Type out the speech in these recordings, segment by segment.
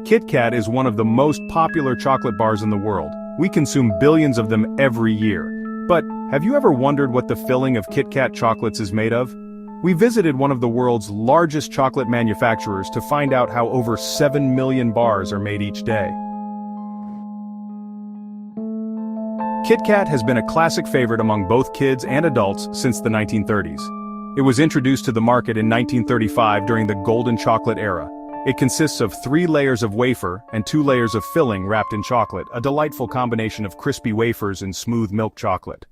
KitKat is one of the most popular chocolate bars in the world. We consume billions of them every year. But have you ever wondered what the filling of KitKat chocolates is made of? We visited one of the world's largest chocolate manufacturers to find out how over 7 million bars are made each day. KitKat has been a classic favorite among both kids and adults since the 1930s. It was introduced to the market in 1935 during the golden chocolate era. It consists of 3 layers of wafer and 2 layers of filling wrapped in chocolate, a delightful combination of crispy wafers and smooth milk chocolate.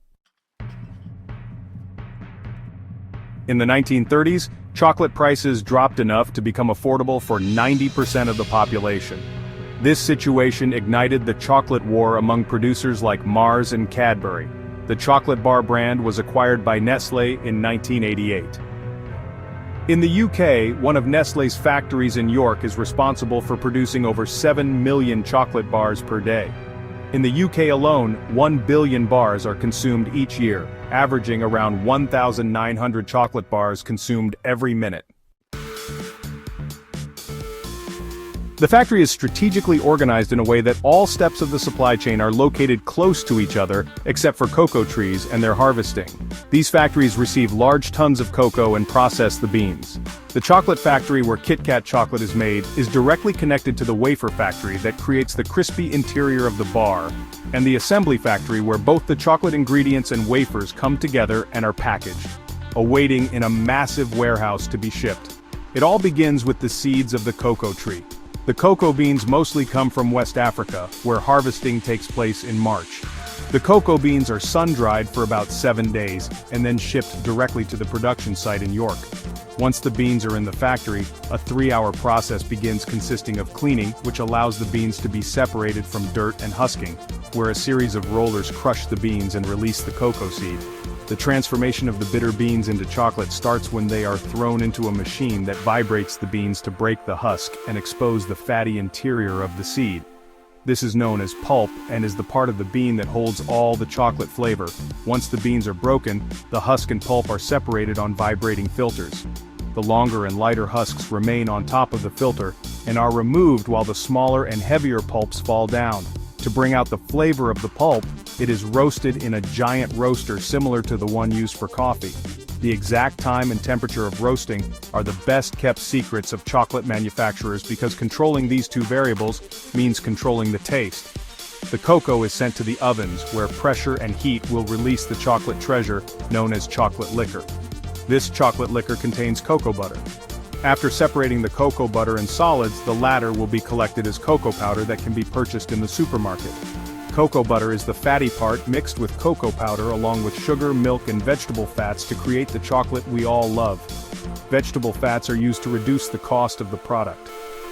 In the 1930s, chocolate prices dropped enough to become affordable for 90% of the population. This situation ignited the chocolate war among producers like Mars and Cadbury. The chocolate bar brand was acquired by Nestle in 1988. In the UK, one of Nestle's factories in York is responsible for producing over 7 million chocolate bars per day. In the UK alone, 1 billion bars are consumed each year, averaging around 1,900 chocolate bars consumed every minute. The factory is strategically organized in a way that all steps of the supply chain are located close to each other, except for cocoa trees and their harvesting. These factories receive large tons of cocoa and process the beans. The chocolate factory where KitKat chocolate is made is directly connected to the wafer factory that creates the crispy interior of the bar, and the assembly factory where both the chocolate ingredients and wafers come together and are packaged, awaiting in a massive warehouse to be shipped. It all begins with the seeds of the cocoa tree. The cocoa beans mostly come from West Africa, where harvesting takes place in March. The cocoa beans are sun-dried for about 7 days, and then shipped directly to the production site in York. Once the beans are in the factory, a 3-hour process begins consisting of cleaning, which allows the beans to be separated from dirt and husking, where a series of rollers crush the beans and release the cocoa seed. The transformation of the bitter beans into chocolate starts when they are thrown into a machine that vibrates the beans to break the husk and expose the fatty interior of the seed. This is known as pulp and is the part of the bean that holds all the chocolate flavor. Once the beans are broken, the husk and pulp are separated on vibrating filters. The longer and lighter husks remain on top of the filter and are removed while the smaller and heavier pulps fall down. To bring out the flavor of the pulp, it is roasted in a giant roaster similar to the one used for coffee. The exact time and temperature of roasting are the best-kept secrets of chocolate manufacturers because controlling these 2 variables means controlling the taste. The cocoa is sent to the ovens where pressure and heat will release the chocolate treasure known as chocolate liquor. This chocolate liquor contains cocoa butter. After separating the cocoa butter and solids, the latter will be collected as cocoa powder that can be purchased in the supermarket. Cocoa butter is the fatty part mixed with cocoa powder along with sugar, milk and vegetable fats to create the chocolate we all love. Vegetable fats are used to reduce the cost of the product.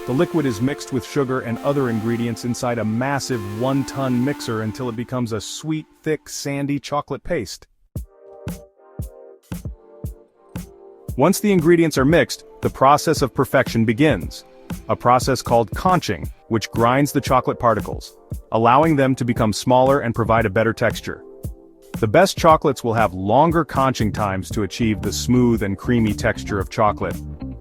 The liquid is mixed with sugar and other ingredients inside a massive 1-ton mixer until it becomes a sweet, thick, sandy chocolate paste. Once the ingredients are mixed, the process of perfection begins. A process called conching, which grinds the chocolate particles, allowing them to become smaller and provide a better texture. The best chocolates will have longer conching times to achieve the smooth and creamy texture of chocolate.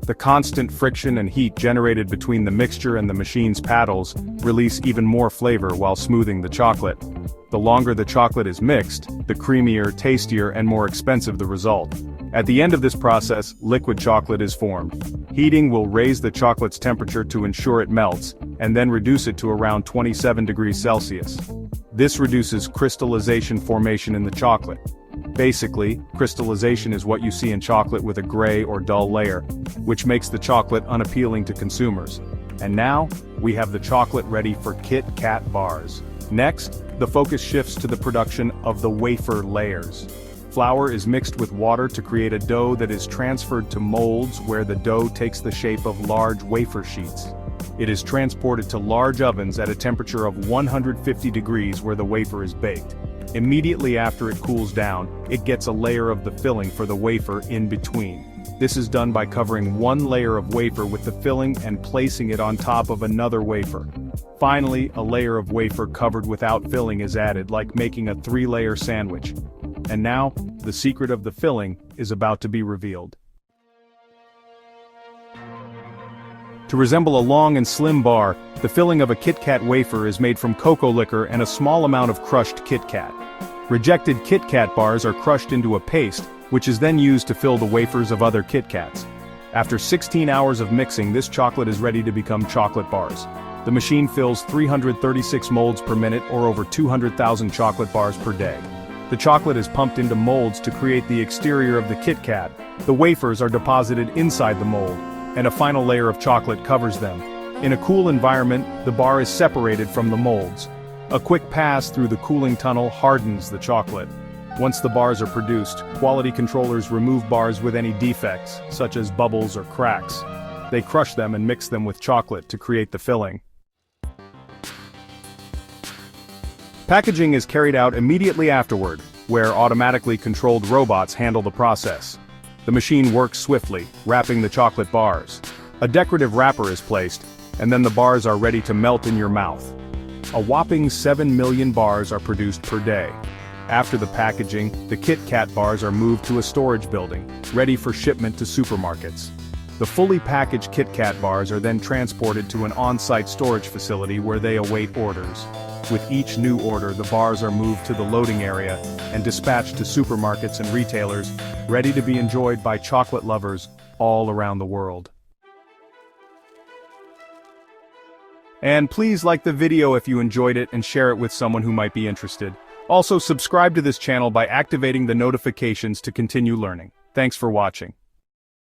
The constant friction and heat generated between the mixture and the machine's paddles release even more flavor while smoothing the chocolate. The longer the chocolate is mixed, the creamier, tastier, and more expensive the result. At the end of this process, liquid chocolate is formed. Heating will raise the chocolate's temperature to ensure it melts, and then reduce it to around 27 degrees Celsius. This reduces crystallization formation in the chocolate. Basically, crystallization is what you see in chocolate with a gray or dull layer, which makes the chocolate unappealing to consumers. And now, we have the chocolate ready for KitKat bars. Next, the focus shifts to the production of the wafer layers. Flour is mixed with water to create a dough that is transferred to molds where the dough takes the shape of large wafer sheets. It is transported to large ovens at a temperature of 150 degrees where the wafer is baked. Immediately after it cools down, it gets a layer of the filling for the wafer in between. This is done by covering one layer of wafer with the filling and placing it on top of another wafer. Finally, a layer of wafer covered without filling is added, like making a 3-layer sandwich. And now, the secret of the filling is about to be revealed. To resemble a long and slim bar, the filling of a KitKat wafer is made from cocoa liquor and a small amount of crushed KitKat. Rejected KitKat bars are crushed into a paste, which is then used to fill the wafers of other KitKats. After 16 hours of mixing, this chocolate is ready to become chocolate bars. The machine fills 336 molds per minute or over 200,000 chocolate bars per day. The chocolate is pumped into molds to create the exterior of the KitKat. The wafers are deposited inside the mold, and a final layer of chocolate covers them. In a cool environment, the bar is separated from the molds. A quick pass through the cooling tunnel hardens the chocolate. Once the bars are produced, quality controllers remove bars with any defects, such as bubbles or cracks. They crush them and mix them with chocolate to create the filling. Packaging is carried out immediately afterward, where automatically controlled robots handle the process. The machine works swiftly, wrapping the chocolate bars. A decorative wrapper is placed, and then the bars are ready to melt in your mouth. A whopping 7 million bars are produced per day. After the packaging, the KitKat bars are moved to a storage building, ready for shipment to supermarkets. The fully packaged KitKat bars are then transported to an on-site storage facility where they await orders. With each new order, the bars are moved to the loading area and dispatched to supermarkets and retailers, ready to be enjoyed by chocolate lovers all around the world. And please like the video if you enjoyed it and share it with someone who might be interested. Also, subscribe to this channel by activating the notifications to continue learning. Thanks for watching.